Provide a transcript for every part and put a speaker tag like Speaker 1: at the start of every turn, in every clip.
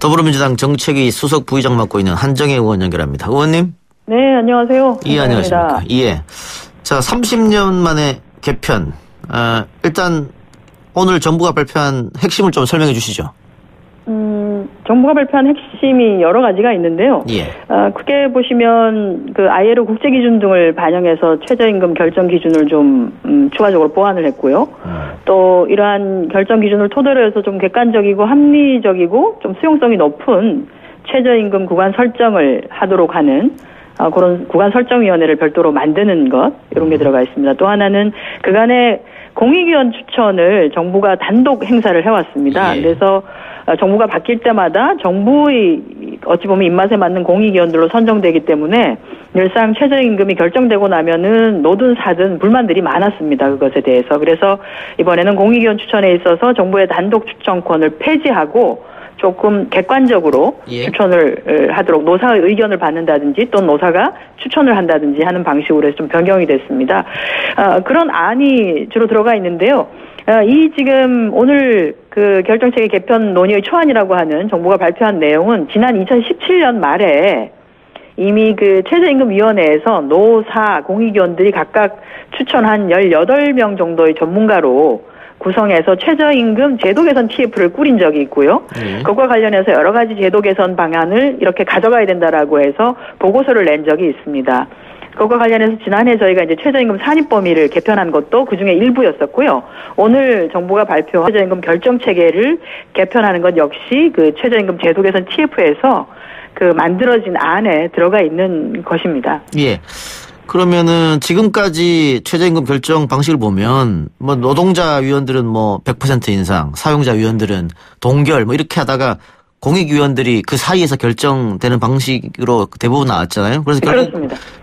Speaker 1: 더불어민주당 정책위 수석 부의장 맡고 있는 한정혜 의원 연결합니다. 의원님.
Speaker 2: 네, 안녕하세요.
Speaker 1: 예, 안녕하십니까. 예. 자, 30년 만에 개편. 일단 오늘 정부가 발표한 핵심을 좀 설명해 주시죠.
Speaker 2: 정부가 발표한 핵심이 여러 가지가 있는데요.
Speaker 1: 예.
Speaker 2: 크게 보시면 그 ILO 국제 기준 등을 반영해서 최저임금 결정 기준을 좀 추가적으로 보완을 했고요. 또 이러한 결정 기준을 토대로 해서 좀 객관적이고 합리적이고 좀 수용성이 높은 최저임금 구간 설정을 하도록 하는 그런 구간 설정위원회를 별도로 만드는 것, 이런 게 들어가 있습니다. 또 하나는 그간의 공익위원 추천을 정부가 단독 행사를 해왔습니다.
Speaker 1: 예.
Speaker 2: 그래서 정부가 바뀔 때마다 정부의 어찌 보면 입맛에 맞는 공익위원들로 선정되기 때문에 늘상 최저임금이 결정되고 나면은 노든 사든 불만들이 많았습니다. 그것에 대해서. 그래서 이번에는 공익위원 추천에 있어서 정부의 단독 추천권을 폐지하고 조금 객관적으로
Speaker 1: 예.
Speaker 2: 추천을 하도록 노사의 의견을 받는다든지 또 노사가 추천을 한다든지 하는 방식으로 해서 좀 변경이 됐습니다. 그런 안이 주로 들어가 있는데요. 이 지금 오늘 그 결정체계 개편 논의의 초안이라고 하는 정부가 발표한 내용은 지난 2017년 말에 이미 그 최저임금위원회에서 노사, 공익위원들이 각각 추천한 18명 정도의 전문가로 구성해서 최저임금 제도 개선 TF를 꾸린 적이 있고요. 그것과 관련해서 여러 가지 제도 개선 방안을 이렇게 가져가야 된다라고 해서 보고서를 낸 적이 있습니다. 그것과 관련해서 지난해 저희가 이제 최저임금 산입 범위를 개편한 것도 그중에 일부였었고요. 오늘 정부가 발표한 최저임금 결정 체계를 개편하는 것 역시 그 최저임금 제도 개선 TF에서 그 만들어진 안에 들어가 있는 것입니다.
Speaker 1: 예. 그러면은 지금까지 최저임금 결정 방식을 보면 뭐 노동자 위원들은 뭐 100% 인상, 사용자 위원들은 동결 뭐 이렇게 하다가 공익위원들이 그 사이에서 결정되는 방식으로 대부분 나왔잖아요. 그래서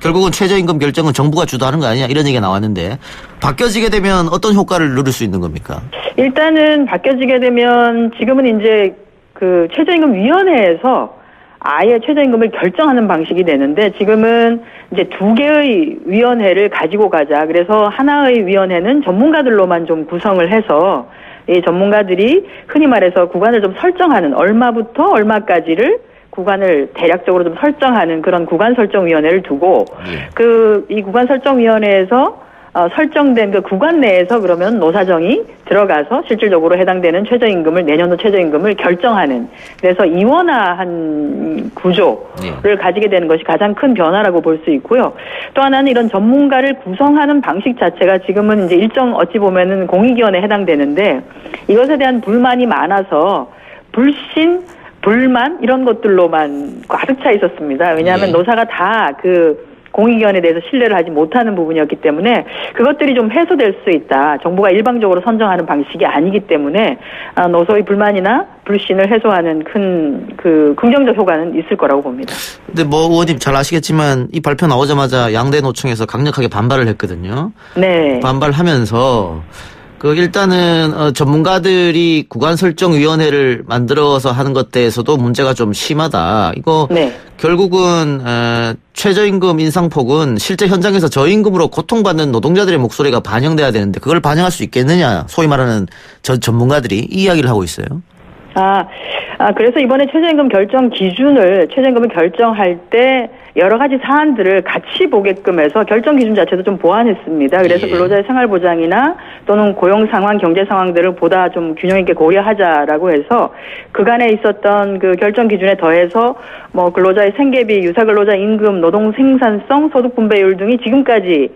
Speaker 1: 결국은 최저임금 결정은 정부가 주도하는 거 아니냐 이런 얘기가 나왔는데 바뀌어지게 되면 어떤 효과를 누릴 수 있는 겁니까?
Speaker 2: 일단은 바뀌어지게 되면 지금은 이제 그 최저임금위원회에서 아예 최저임금을 결정하는 방식이 되는데 지금은 이제 두 개의 위원회를 가지고 가자. 그래서 하나의 위원회는 전문가들로만 좀 구성을 해서 이 전문가들이 흔히 말해서 구간을 좀 설정하는 얼마부터 얼마까지를 구간을 대략적으로 좀 설정하는 그런 구간 설정위원회를 두고 이 구간 설정위원회에서 설정된 그 구간 내에서 그러면 노사정이 들어가서 실질적으로 해당되는 최저임금을 내년도 최저임금을 결정하는 그래서 이원화한 구조를 가지게 되는 것이 가장 큰 변화라고 볼 수 있고요. 또 하나는 이런 전문가를 구성하는 방식 자체가 지금은 이제 일정 어찌 보면은 공익위원회에 해당되는데 이것에 대한 불만이 많아서 불신, 불만 이런 것들로만 가득 차 있었습니다. 왜냐하면 노사가 다 그 공익위원회에 대해서 신뢰를 하지 못하는 부분이었기 때문에 그것들이 좀 해소될 수 있다. 정부가 일방적으로 선정하는 방식이 아니기 때문에 노소의 불만이나 불신을 해소하는 큰 그 긍정적 효과는 있을 거라고 봅니다.
Speaker 1: 근데 뭐 의원님 잘 아시겠지만 이 발표 나오자마자 양대 노총에서 강력하게 반발을 했거든요. 네. 반발하면서 일단은 전문가들이 구간 설정 위원회를 만들어서 하는 것 대해서도 문제가 좀 심하다. 이거 결국은 최저임금 인상폭은 실제 현장에서 저임금으로 고통받는 노동자들의 목소리가 반영돼야 되는데 그걸 반영할 수 있겠느냐. 소위 말하는 전문가들이 이 이야기를 하고 있어요.
Speaker 2: 그래서 이번에 최저임금 결정 기준을 최저임금을 결정할 때 여러 가지 사안들을 같이 보게끔 해서 결정 기준 자체도 좀 보완했습니다. 그래서 근로자의 생활보장이나 또는 고용 상황, 경제 상황들을 보다 좀 균형 있게 고려하자라고 해서 그간에 있었던 그 결정 기준에 더해서 뭐 근로자의 생계비, 유사근로자 임금, 노동 생산성, 소득 분배율 등이 지금까지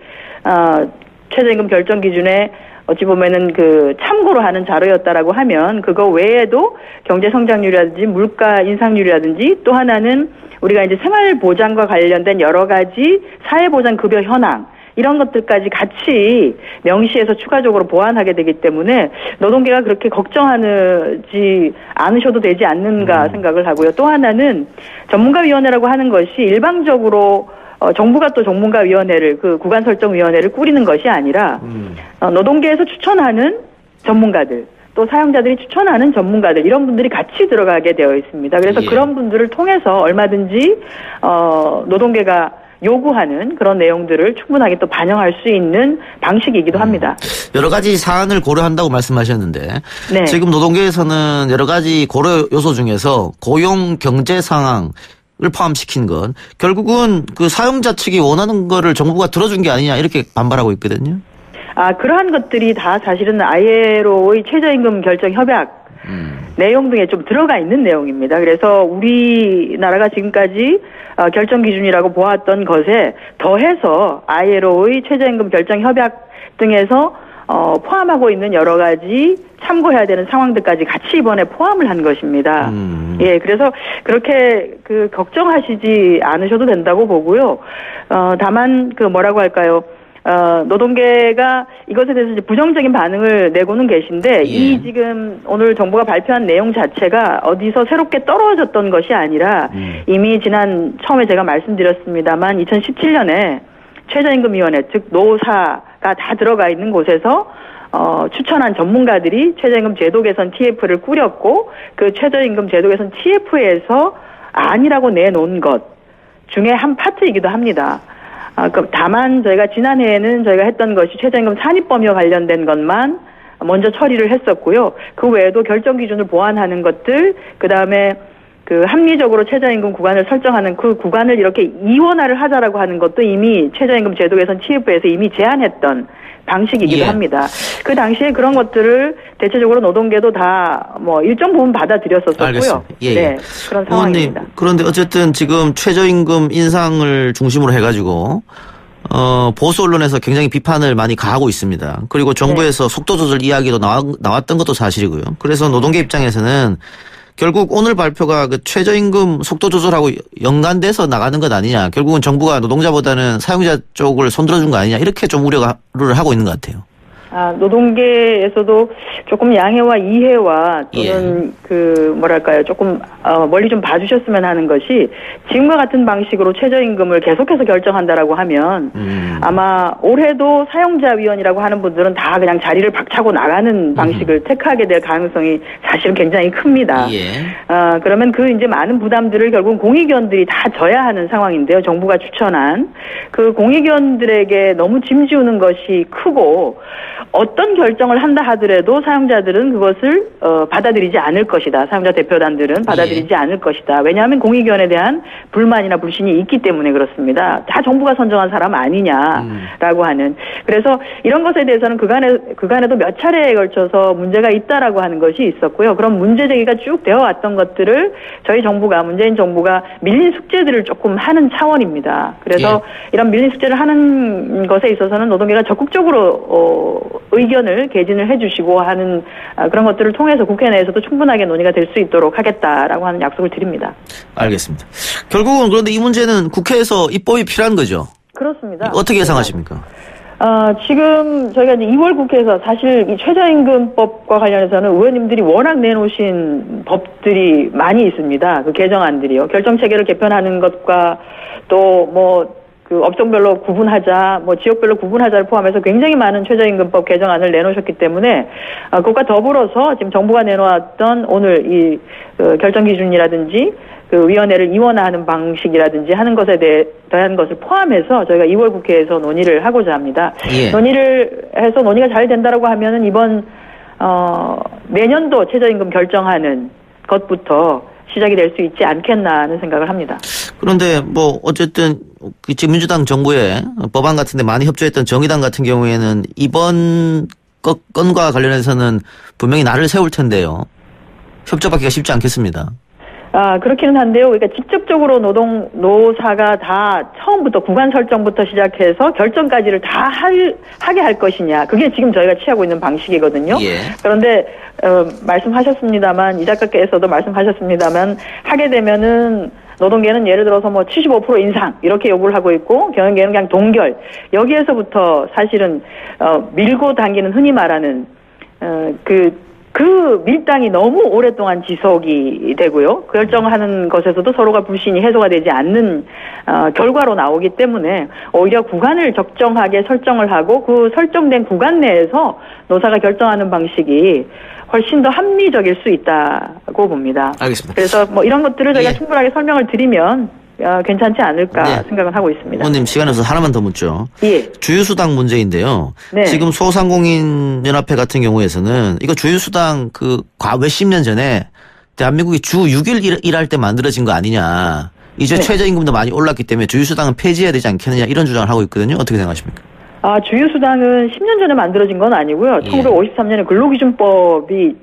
Speaker 2: 최저임금 결정 기준에 어찌 보면은 그 참고로 하는 자료였다라고 하면 그거 외에도 경제 성장률이라든지 물가 인상률이라든지 또 하나는 우리가 이제 생활보장과 관련된 여러 가지 사회보장 급여 현황 이런 것들까지 같이 명시해서 추가적으로 보완하게 되기 때문에 노동계가 그렇게 걱정하지 않으셔도 되지 않는가 생각을 하고요. 또 하나는 전문가위원회라고 하는 것이 일방적으로 정부가 또 전문가위원회를 그 구간 설정위원회를 꾸리는 것이 아니라 노동계에서 추천하는 전문가들 또 사용자들이 추천하는 전문가들 이런 분들이 같이 들어가게 되어 있습니다. 그래서 그런 분들을 통해서 얼마든지 노동계가 요구하는 그런 내용들을 충분하게 또 반영할 수 있는 방식이기도 합니다.
Speaker 1: 여러 가지 사안을 고려한다고 말씀하셨는데
Speaker 2: 네.
Speaker 1: 지금 노동계에서는 여러 가지 고려 요소 중에서 고용 경제 상황을 포함시킨 건 결국은 그 사용자 측이 원하는 거를 정부가 들어준 게 아니냐 이렇게 반발하고 있거든요.
Speaker 2: 그러한 것들이 다 사실은 ILO의 최저임금 결정 협약 내용 등에 좀 들어가 있는 내용입니다. 그래서 우리나라가 지금까지 결정 기준이라고 보았던 것에 더해서 ILO의 최저임금 결정 협약 등에서 포함하고 있는 여러 가지 참고해야 되는 상황들까지 같이 이번에 포함을 한 것입니다. 예, 그래서 그렇게 걱정하시지 않으셔도 된다고 보고요. 다만 뭐라고 할까요? 노동계가 이것에 대해서 이제 부정적인 반응을 내고는 계신데, 이 지금 오늘 정부가 발표한 내용 자체가 어디서 새롭게 떨어졌던 것이 아니라 이미 처음에 제가 말씀드렸습니다만 2017년에 최저임금위원회, 즉 노사가 다 들어가 있는 곳에서 추천한 전문가들이 최저임금 제도 개선 TF를 꾸렸고, 그 최저임금 제도 개선 TF에서 아니라고 내놓은 것 중에 한 파트이기도 합니다. 다만 저희가 지난해에는 저희가 했던 것이 최저임금 산입범위와 관련된 것만 먼저 처리를 했었고요. 그 외에도 결정 기준을 보완하는 것들, 그다음에 합리적으로 최저임금 구간을 설정하는 그 구간을 이렇게 이원화를 하자라고 하는 것도 이미 최저임금 제도 개선 TF에서 이미 제안했던 방식이기도 합니다. 그 당시에 그런 것들을 대체적으로 노동계도 다 일정 부분 받아들였었고요.
Speaker 1: 알겠습니다. 예,
Speaker 2: 네, 그런 상황입니다.
Speaker 1: 그런데 어쨌든 지금 최저임금 인상을 중심으로 해가지고 보수 언론에서 굉장히 비판을 많이 가하고 있습니다. 그리고 정부에서 속도 조절 이야기도 나왔던 것도 사실이고요. 그래서 노동계 입장에서는 결국 오늘 발표가 그 최저임금 속도 조절하고 연관돼서 나가는 것 아니냐. 결국은 정부가 노동자보다는 사용자 쪽을 손들어준 거 아니냐. 이렇게 좀 우려를 하고 있는 것 같아요.
Speaker 2: 노동계에서도 조금 양해와 이해와 또는 조금 멀리 좀 봐주셨으면 하는 것이, 지금과 같은 방식으로 최저임금을 계속해서 결정한다라고 하면 아마 올해도 사용자위원이라고 하는 분들은 다 그냥 자리를 박차고 나가는 방식을 택하게 될 가능성이 사실은 굉장히 큽니다. 그러면 이제 많은 부담들을 결국 공익위원들이 다 져야 하는 상황인데요. 정부가 추천한 그 공익위원들에게 너무 짐지우는 것이 크고, 어떤 결정을 한다 하더라도 사용자들은 그것을 받아들이지 않을 것이다. 사용자 대표단들은 받아들이지 않을 것이다. 왜냐하면 공익위원회에 대한 불만이나 불신이 있기 때문에 그렇습니다. 다 정부가 선정한 사람 아니냐라고 하는. 그래서 이런 것에 대해서는 그간에도 몇 차례에 걸쳐서 문제가 있다라고 하는 것이 있었고요. 그런 문제 제기가 쭉 되어 왔던 것들을 저희 정부가, 문재인 정부가 밀린 숙제들을 조금 하는 차원입니다. 그래서 이런 밀린 숙제를 하는 것에 있어서는 노동계가 적극적으로 의견을 개진을 해주시고 하는 그런 것들을 통해서 국회 내에서도 충분하게 논의가 될 수 있도록 하겠다라고 하는 약속을 드립니다.
Speaker 1: 알겠습니다. 결국은 그런데 이 문제는 국회에서 입법이 필요한 거죠?
Speaker 2: 그렇습니다.
Speaker 1: 어떻게 예상하십니까?
Speaker 2: 지금 저희가 이제 2월 국회에서 사실 이 최저임금법과 관련해서는 의원님들이 워낙 내놓으신 법들이 많이 있습니다. 그 개정안들이요. 결정체계를 개편하는 것과 또 업종별로 구분하자, 지역별로 구분하자를 포함해서 굉장히 많은 최저임금법 개정안을 내놓으셨기 때문에, 그것과 더불어서 지금 정부가 내놓았던 오늘 이 결정기준이라든지 위원회를 이원화하는 방식이라든지 하는 것에 대한 것을 포함해서 저희가 2월 국회에서 논의를 하고자 합니다. 논의를 해서 논의가 잘 된다라고 하면은 이번, 내년도 최저임금 결정하는 것부터 시작이 될 수 있지 않겠나 하는 생각을 합니다.
Speaker 1: 그런데 어쨌든 지금 민주당 정부의 법안 같은데 많이 협조했던 정의당 같은 경우에는 이번 건과 관련해서는 분명히 날을 세울 텐데요. 협조받기가 쉽지 않겠습니다.
Speaker 2: 그렇기는 한데요. 그러니까 직접적으로 노사가 다 처음부터 구간 설정부터 시작해서 결정까지를 다 하게 할 것이냐. 그게 지금 저희가 취하고 있는 방식이거든요. 그런데 말씀하셨습니다만, 이 작가께서도 말씀하셨습니다만, 하게 되면은 노동계는 예를 들어서 75% 인상 이렇게 요구를 하고 있고, 경영계는 그냥 동결. 여기에서부터 사실은 밀고 당기는, 흔히 말하는 그 밀당이 너무 오랫동안 지속이 되고요. 결정하는 것에서도 서로가 불신이 해소가 되지 않는 결과로 나오기 때문에 오히려 구간을 적정하게 설정을 하고, 그 설정된 구간 내에서 노사가 결정하는 방식이 훨씬 더 합리적일 수 있다고 봅니다.
Speaker 1: 알겠습니다.
Speaker 2: 그래서 이런 것들을 저희가 충분하게 설명을 드리면 괜찮지 않을까
Speaker 1: 네.
Speaker 2: 생각을 하고 있습니다.
Speaker 1: 의원님 시간 없어서 하나만 더 묻죠.
Speaker 2: 예.
Speaker 1: 주유수당 문제인데요.
Speaker 2: 네.
Speaker 1: 지금 소상공인 연합회 같은 경우에서는 이거 주유수당 몇십 년 전에 대한민국이 주 6일 일할 때 만들어진 거 아니냐. 이제
Speaker 2: 네.
Speaker 1: 최저임금도 많이 올랐기 때문에 주유수당은 폐지해야 되지 않겠느냐 이런 주장을 하고 있거든요. 어떻게 생각하십니까?
Speaker 2: 주유수당은 10년 전에 만들어진 건 아니고요.
Speaker 1: 예.
Speaker 2: 1953년에 근로기준법이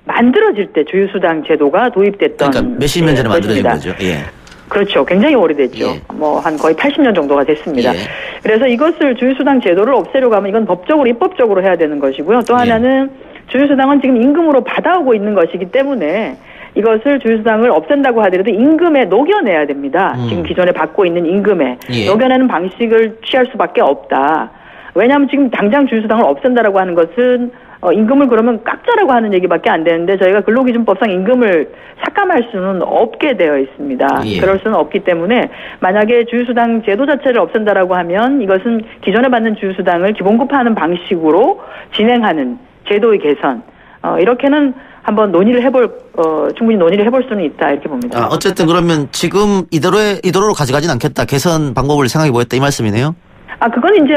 Speaker 2: 만들어질 때 주유수당 제도가 도입됐던.
Speaker 1: 그러니까 몇십 년 전에 만들어진 거죠. 예.
Speaker 2: 그렇죠. 굉장히 오래됐죠.
Speaker 1: 예.
Speaker 2: 한 거의 80년 정도가 됐습니다.
Speaker 1: 예.
Speaker 2: 그래서 이것을 주유수당 제도를 없애려고 하면 이건 법적으로 입법적으로 해야 되는 것이고요. 또 하나는 주유수당은 지금 임금으로 받아오고 있는 것이기 때문에 이것을 주유수당을 없앤다고 하더라도 임금에 녹여내야 됩니다. 지금 기존에 받고 있는 임금에 녹여내는 방식을 취할 수밖에 없다. 왜냐하면 지금 당장 주유수당을 없앤다라고 하는 것은 임금을 그러면 깎자라고 하는 얘기밖에 안 되는데 저희가 근로기준법상 임금을 삭감할 수는 없게 되어 있습니다. 그럴 수는 없기 때문에 만약에 주유수당 제도 자체를 없앤다라고 하면 이것은 기존에 받는 주유수당을 기본급하는 방식으로 진행하는 제도의 개선 이렇게는 한번 충분히 논의를 해볼 수는 있다 이렇게 봅니다.
Speaker 1: 어쨌든 그러면 지금 이대로로 가져가진 않겠다. 개선 방법을 생각해 보겠다 이 말씀이네요.
Speaker 2: 그건 이제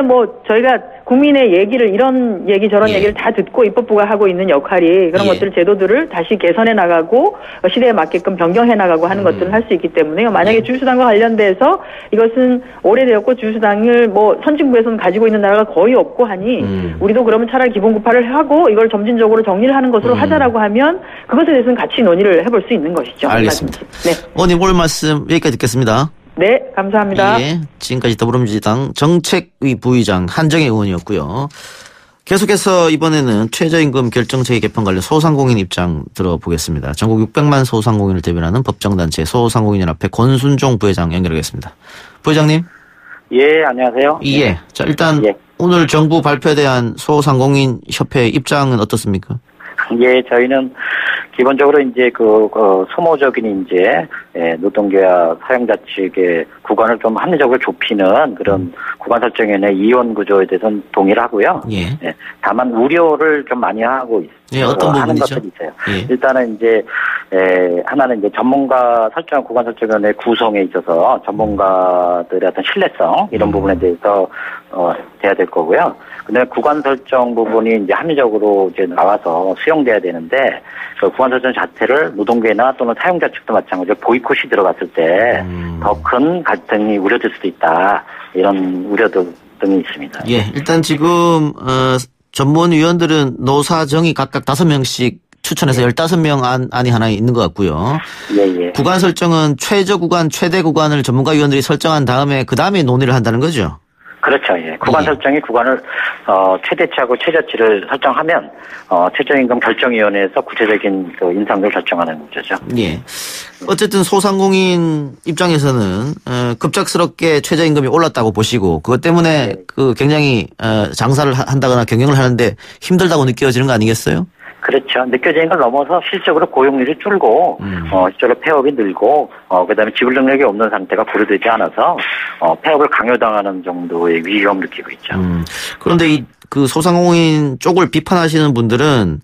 Speaker 2: 저희가 국민의 얘기를 이런 얘기 저런 얘기를 다 듣고 입법부가 하고 있는 역할이 그런 것들 제도들을 다시 개선해 나가고 시대에 맞게끔 변경해 나가고 하는 것들을 할 수 있기 때문에요. 만약에 주유수당과 관련돼서 이것은 오래되었고 주유수당을 선진국에서는 가지고 있는 나라가 거의 없고 하니 우리도 그러면 차라리 기본급화를 하고 이걸 점진적으로 정리를 하는 것으로 하자라고 하면 그것에 대해서는 같이 논의를 해볼 수 있는 것이죠.
Speaker 1: 알겠습니다.
Speaker 2: 네.
Speaker 1: 의원님 오늘 말씀 여기까지 듣겠습니다.
Speaker 2: 네, 감사합니다.
Speaker 1: 예, 지금까지 더불어민주당 정책위 부의장 한정혜 의원이었고요. 계속해서 이번에는 최저임금 결정체계 개편 관련 소상공인 입장 들어보겠습니다. 전국 600만 소상공인을 대변하는 법정단체 소상공인연합회 권순종 부회장 연결하겠습니다. 부회장님.
Speaker 3: 예, 안녕하세요.
Speaker 1: 예. 자, 일단 오늘 정부 발표에 대한 소상공인협회 입장은 어떻습니까?
Speaker 3: 예, 저희는 기본적으로 이제 소모적인 노동계와 사용자 측의 구간을 좀 합리적으로 좁히는 그런 구간 설정위원회 이원 구조에 대해서는 동의를 하고요. 예. 다만 우려를 좀 많이 하고 있어요.
Speaker 1: 예, 어떤
Speaker 3: 하는
Speaker 1: 부분이죠?
Speaker 3: 것들이 있어요.
Speaker 1: 예.
Speaker 3: 일단은 하나는 전문가 구간 설정위원회 구성에 있어서 전문가들의 어떤 신뢰성 이런 부분에 대해서 돼야 될 거고요. 근데 구간 설정 부분이 합리적으로 나와서 수용돼야 되는데 그 구간 설정 자체를 노동계나 또는 사용자 측도 마찬가지로 보이콧이 들어갔을 때 더 큰 갈등이 우려될 수도 있다. 이런 우려도 등이 있습니다.
Speaker 1: 예, 일단 지금 전문위원들은 노사정이 각각 5명씩 추천해서 15명 안이 하나 있는 것 같고요.
Speaker 3: 예.
Speaker 1: 구간 설정은 최저 구간, 최대 구간을 전문가위원들이 설정한 다음에 그 다음에 논의를 한다는 거죠?
Speaker 3: 그렇죠. 예. 구간 설정이 구간을 최대치하고 최저치를 설정하면 최저임금 결정위원회에서 구체적인 인상률을 결정하는 구조죠.
Speaker 1: 예. 어쨌든 소상공인 입장에서는 급작스럽게 최저임금이 올랐다고 보시고 그것 때문에 굉장히 장사를 한다거나 경영을 하는데 힘들다고 느껴지는 거 아니겠어요?
Speaker 3: 그렇죠. 느껴지는 걸 넘어서 실적으로 고용률이 줄고 실적으로 폐업이 늘고 그다음에 지불 능력이 없는 상태가 고려되지 않아서 폐업을 강요당하는 정도의 위험을 느끼고 있죠.
Speaker 1: 그런데 그 소상공인 쪽을 비판하시는 분들은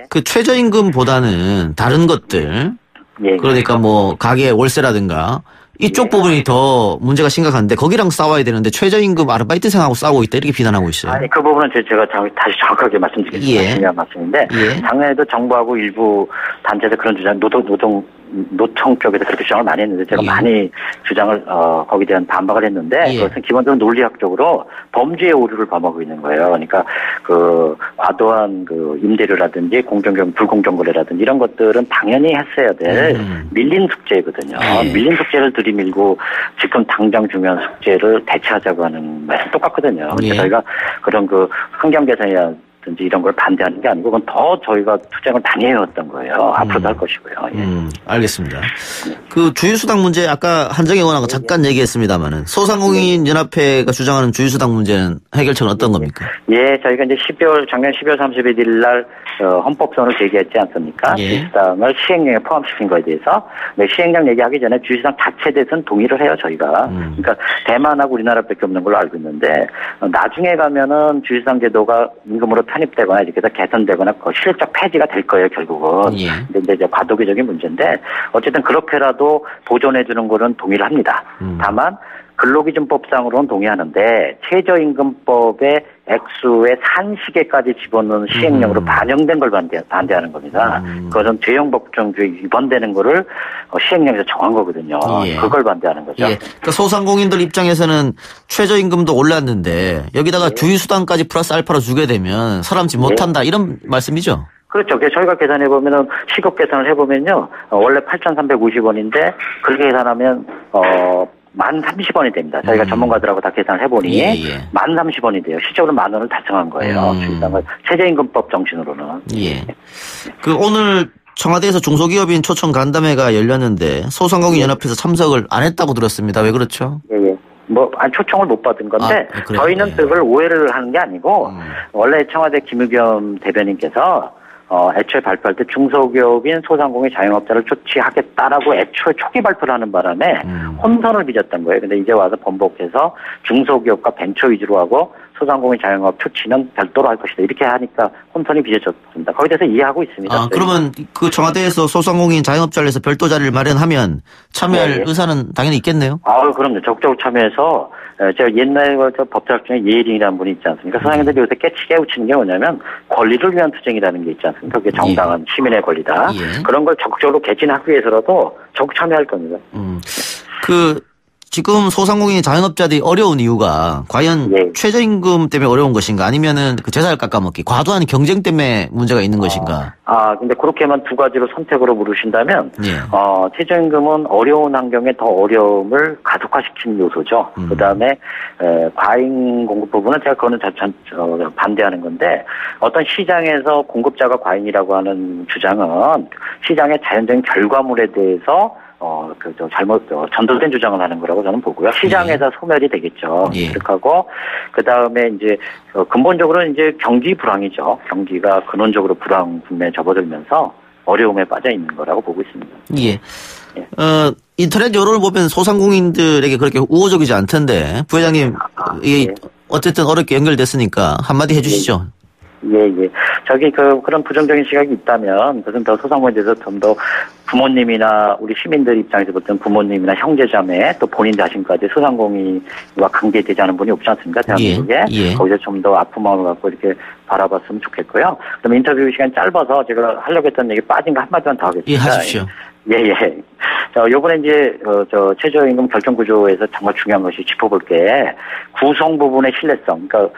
Speaker 1: 그 최저임금보다는 다른 것들 그러니까 가게 월세라든가 이쪽 부분이 더 문제가 심각한데 거기랑 싸워야 되는데 최저임금 아르바이트생하고 싸우고 있다 이렇게 비난하고 있어요.
Speaker 3: 아니 그 부분은 제가 다시 정확하게 말씀드리겠습니다. 중요한 말씀인데 작년에도 정부하고 일부 단체에서 그런 주장 노총 쪽에서 그렇게 주장을 많이 했는데 제가 많이 주장을 거기에 대한 반박을 했는데 그것은 기본적으로 논리학적으로 범죄의 오류를 범하고 있는 거예요. 그러니까 과도한 임대료라든지 공정경 불공정거래라든지 이런 것들은 당연히 했어야 될 밀린 숙제거든요. 밀린 숙제를 들이밀고 지금 당장 중요한 숙제를 대체하자고 하는 말이 똑같거든요. 그러니까 저희가 그런 환경 개선이야 이런 걸 반대하는 게 아니고 그건 더 저희가 투쟁을 많이 해왔던 거예요. 앞으로도 할 것이고요.
Speaker 1: 알겠습니다. 그 주유수당 문제 아까 한정혜 의원하고 잠깐 얘기했습니다만은 소상공인 연합회가 주장하는 주유수당 문제는 해결책은 어떤 겁니까?
Speaker 3: 예, 저희가 이제 작년 12월 31일 날 헌법소원을 제기했지 않습니까? 주유수당을 시행령에 포함시킨 거에 대해서 시행령 얘기하기 전에 주유수당 자체에 대해서는 동의를 해요. 저희가. 그러니까 대만하고 우리나라밖에 없는 걸로 알고 있는데 나중에 가면은 주유수당 제도가 임금으로 편입되거나 이렇게 해서 개선되거나 실적 폐지가 될 거예요, 결국은.
Speaker 1: 예.
Speaker 3: 근데 이제 과도기적인 문제인데 어쨌든 그렇게라도 보존해 주는 거는 동의를 합니다. 다만 근로기준법상으로는 동의하는데 최저임금법의 액수의 산시계까지 집어넣는 시행령으로 반영된 걸 반대하는 겁니다. 그것은 재형법정주에 위반되는 거를 시행령에서 정한 거거든요.
Speaker 1: 예.
Speaker 3: 그걸 반대하는 거죠.
Speaker 1: 예. 그러니까 소상공인들 입장에서는 최저임금도 올랐는데 여기다가 주휴수당까지 플러스 알파로 주게 되면 사람지 못한다 이런 말씀이죠?
Speaker 3: 그렇죠. 저희가 계산해보면은, 시급 계산을 해보면요, 원래 8,350원인데, 그렇게 계산하면, 1030원이 됩니다. 저희가 전문가들하고 다 계산을 해보니, 1030원이 돼요. 실적으로 10,000원을 달성한 거예요. 최저임금법 정신으로는.
Speaker 1: 예. 오늘 청와대에서 중소기업인 초청 간담회가 열렸는데, 소상공인 연합회에서 참석을 안 했다고 들었습니다. 왜 그렇죠?
Speaker 3: 예. 초청을 못 받은 건데, 저희는 그걸 오해를 하는 게 아니고, 원래 청와대 김의겸 대변인께서, 애초에 발표할 때 중소기업인 소상공인 자영업자를 조치하겠다라고 애초에 초기 발표를 하는 바람에 혼선을 빚었던 거예요. 근데 이제 와서 번복해서 중소기업과 벤처 위주로 하고 소상공인 자영업 조치는 별도로 할 것이다. 이렇게 하니까 혼선이 빚어졌습니다. 거기에 대해서 이해하고 있습니다.
Speaker 1: 그러면 그 청와대에서 소상공인 자영업자를 해서 별도 자리를 마련하면 참여할 의사는 당연히 있겠네요?
Speaker 3: 그럼요. 적극적으로 참여해서 제가 옛날에 법제학 중에 예일이라는 분이 있지 않습니까? 소상인들이 요새 깨우치는 게 뭐냐면 권리를 위한 투쟁이라는 게 있지 않습니까? 그게 정당한 시민의 권리다. 그런 걸 적극적으로 개진하기 위해서라도 적극 참여할 겁니다.
Speaker 1: 지금 소상공인 자영업자들이 어려운 이유가 과연 최저임금 때문에 어려운 것인가 아니면은 그 제사를 깎아먹기 과도한 경쟁 때문에 문제가 있는 것인가?
Speaker 3: 근데 그렇게만 두 가지로 선택으로 물으신다면 최저임금은 어려운 환경에 더 어려움을 가속화시키는 요소죠. 그다음에 과잉 공급 부분은 제가 그거는 반대하는 건데 어떤 시장에서 공급자가 과잉이라고 하는 주장은 시장의 자연적인 결과물에 대해서 전도된 주장을 하는 거라고 저는 보고요. 시장에서 소멸이 되겠죠. 그렇고, 그 다음에 이제, 근본적으로는 이제 경기 불황이죠. 경기가 근원적으로 불황 분매에 접어들면서 어려움에 빠져 있는 거라고 보고 있습니다.
Speaker 1: 예. 인터넷 여론을 보면 소상공인들에게 그렇게 우호적이지 않던데, 부회장님, 어쨌든 어렵게 연결됐으니까 한마디 해주시죠.
Speaker 3: 예. 그런 부정적인 시각이 있다면, 그것은 더 소상공인에 대해서 좀 더 부모님이나 우리 시민들 입장에서 볼 때는 부모님이나 형제자매 또 본인 자신까지 소상공인과 관계되지 않은 분이 없지 않습니까? 대한민국에. 거기서 좀 더 아픈 마음을 갖고 이렇게 바라봤으면 좋겠고요. 그럼 인터뷰 시간이 짧아서 제가 하려고 했던 얘기 빠진 거 한마디만 더 하겠습니다.
Speaker 1: 예, 하십시오.
Speaker 3: 요번에 이제, 최저임금 결정구조에서 정말 중요한 것이 짚어볼 게 구성 부분의 신뢰성. 그러니까,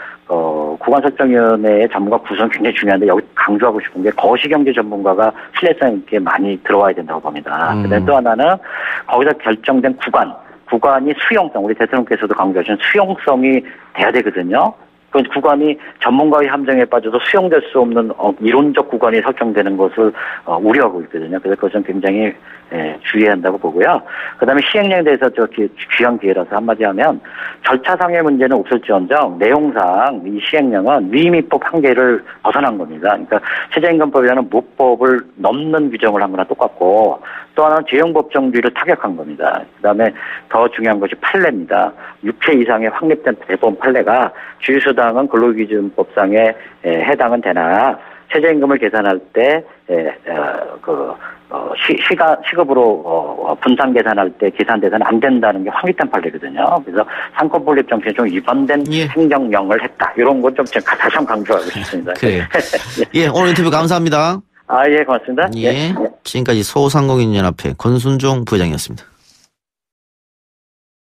Speaker 3: 구간설정위원회의 전문가 구성이 굉장히 중요한데 여기 강조하고 싶은 게 거시경제 전문가가 신뢰성 있게 많이 들어와야 된다고 봅니다. 그다음에 또 하나는 거기서 결정된 구간이 수용성, 우리 대통령께서도 강조하신 수용성이 돼야 되거든요. 그 구간이 전문가의 함정에 빠져서 수용될 수 없는 이론적 구간이 설정되는 것을 우려하고 있거든요. 그래서 그것은 굉장히 주의해야 한다고 보고요. 그다음에 시행령에 대해서 귀한 기회라서 한마디 하면 절차상의 문제는 없을지언정 내용상 이 시행령은 위임위법 한계를 벗어난 겁니다. 그러니까 최저임금법이라는 모법을 넘는 규정을 한 거나 똑같고 또 하나는 재형법정주의를 타격한 겁니다. 그다음에 더 중요한 것이 판례입니다. 6회 이상의 확립된 대법원 판례가 주휴수당은 근로기준법상에 해당은 되나 최저임금을 계산할 때 시급으로 분산 계산할 때 계산돼서는 안 된다는 게 확립된 판례거든요. 그래서 상권분립 정신에 좀 위반된 행정명을 했다. 이런 건 좀 다시 한번 강조하고 싶습니다.
Speaker 1: 그래요. 오늘 인터뷰 감사합니다.
Speaker 3: 고맙습니다.
Speaker 1: 지금까지 소상공인연합회 권순종 부회장이었습니다.